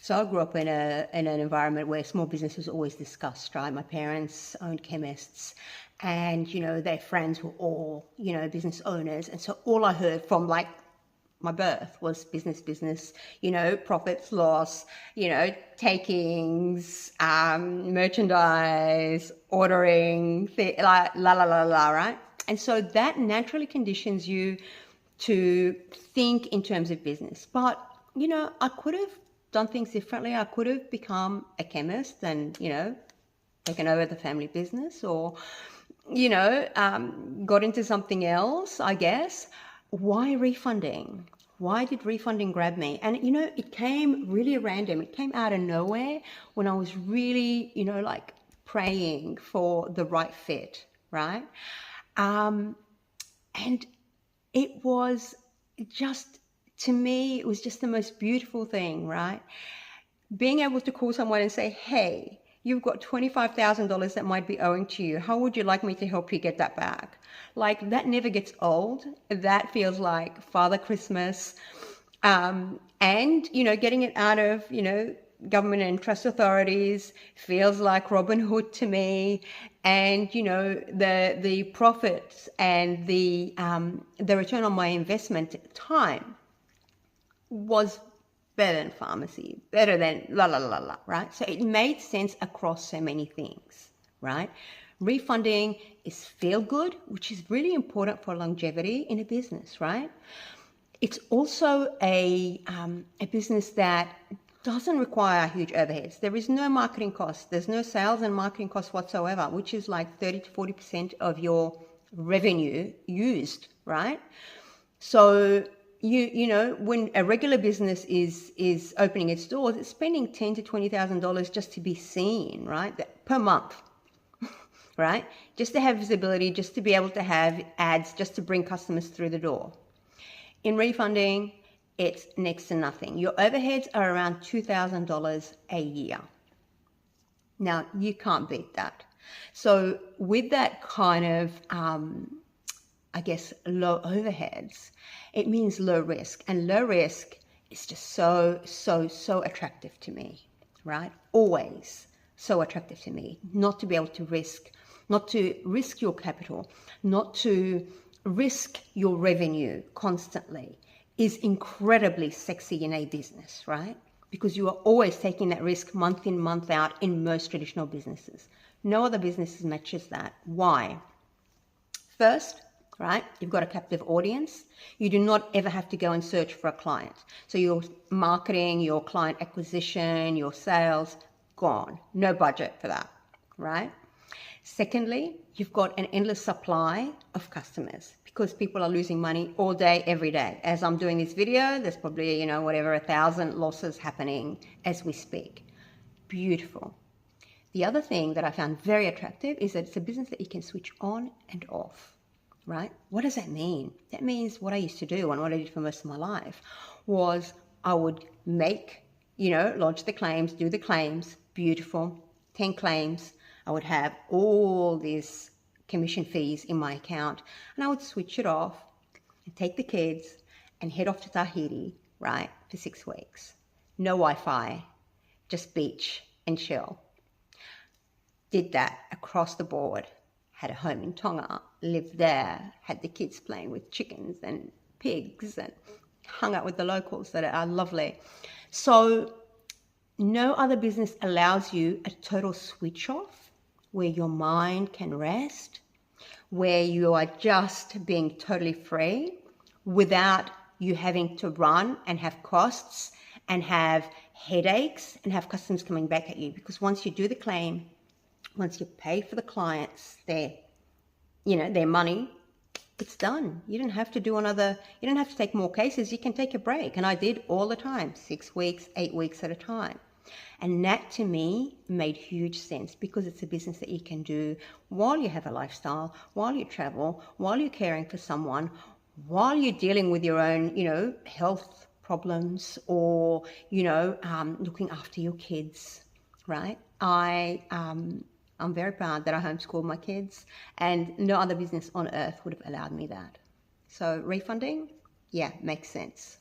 So I grew up in an environment where small business was always discussed, right? My parents owned chemists, and their friends were all business owners, and so all I heard from like my birth was business, profits, loss, takings, merchandise, ordering, like la la la la, right? And so that naturally conditions you to think in terms of business. But I could have done things differently. I could have become a chemist and taken over the family business, or got into something else, I guess. Why refunding? Why did refunding grab me? And it came really random. It came out of nowhere when I was really like praying for the right fit, right? And it was just, to me, it was just the most beautiful thing, right? Being able to call someone and say, hey, you've got $25,000 that might be owing to you. How would you like me to help you get that back? Like, that never gets old. That feels like Father Christmas. And, getting it out of, government and trust authorities feels like Robin Hood to me. And, the profits and the return on my investment time was better than pharmacy, better than la la la la, right? So it made sense across so many things, right? Refunding is feel good, which is really important for longevity in a business, right? It's also a business that doesn't require huge overheads. There is no marketing costs. There's no sales and marketing costs whatsoever, which is like 30 to 40% of your revenue used, right? So when a regular business is opening its doors, it's spending $10,000 to $20,000 just to be seen, right? Per month, right? Just to have visibility, just to be able to have ads, just to bring customers through the door. In refunding, it's next to nothing. Your overheads are around $2,000 a year. Now, you can't beat that. So with that kind of I guess, low overheads, it means low risk. And low risk is just so attractive to me, right? Always so attractive to me. Not to be able to risk, not to risk your capital, not to risk your revenue constantly is incredibly sexy in a business, right? Because you are always taking that risk month in, month out in most traditional businesses. No other business matches that. Why? First, right? You've got a captive audience. You do not ever have to go and search for a client. So your marketing, your client acquisition, your sales, gone. No budget for that, right? Secondly, you've got an endless supply of customers because people are losing money all day, every day. As I'm doing this video, there's probably, 1,000 losses happening as we speak. Beautiful. The other thing that I found very attractive is that it's a business that you can switch on and off, right? What does that mean? That means what I used to do and what I did for most of my life was I would make, lodge the claims, do the claims, beautiful, 10 claims. I would have all these commission fees in my account and I would switch it off and take the kids and head off to Tahiti, right, for 6 weeks. No Wi-Fi, just beach and chill. Did that across the board. Had a home in Tonga, lived there, had the kids playing with chickens and pigs and hung out with the locals that are lovely. So no other business allows you a total switch off where your mind can rest, where you are just being totally free without you having to run and have costs and have headaches and have customers coming back at you. Because once you do the claim, once you pay for the clients, their money, it's done. You don't have to you don't have to take more cases. You can take a break. And I did all the time, 6 weeks, 8 weeks at a time. And that to me made huge sense because it's a business that you can do while you have a lifestyle, while you travel, while you're caring for someone, while you're dealing with your own, health problems or, looking after your kids, right? I'm very proud that I homeschooled my kids and no other business on earth would have allowed me that. So refunding, yeah, makes sense.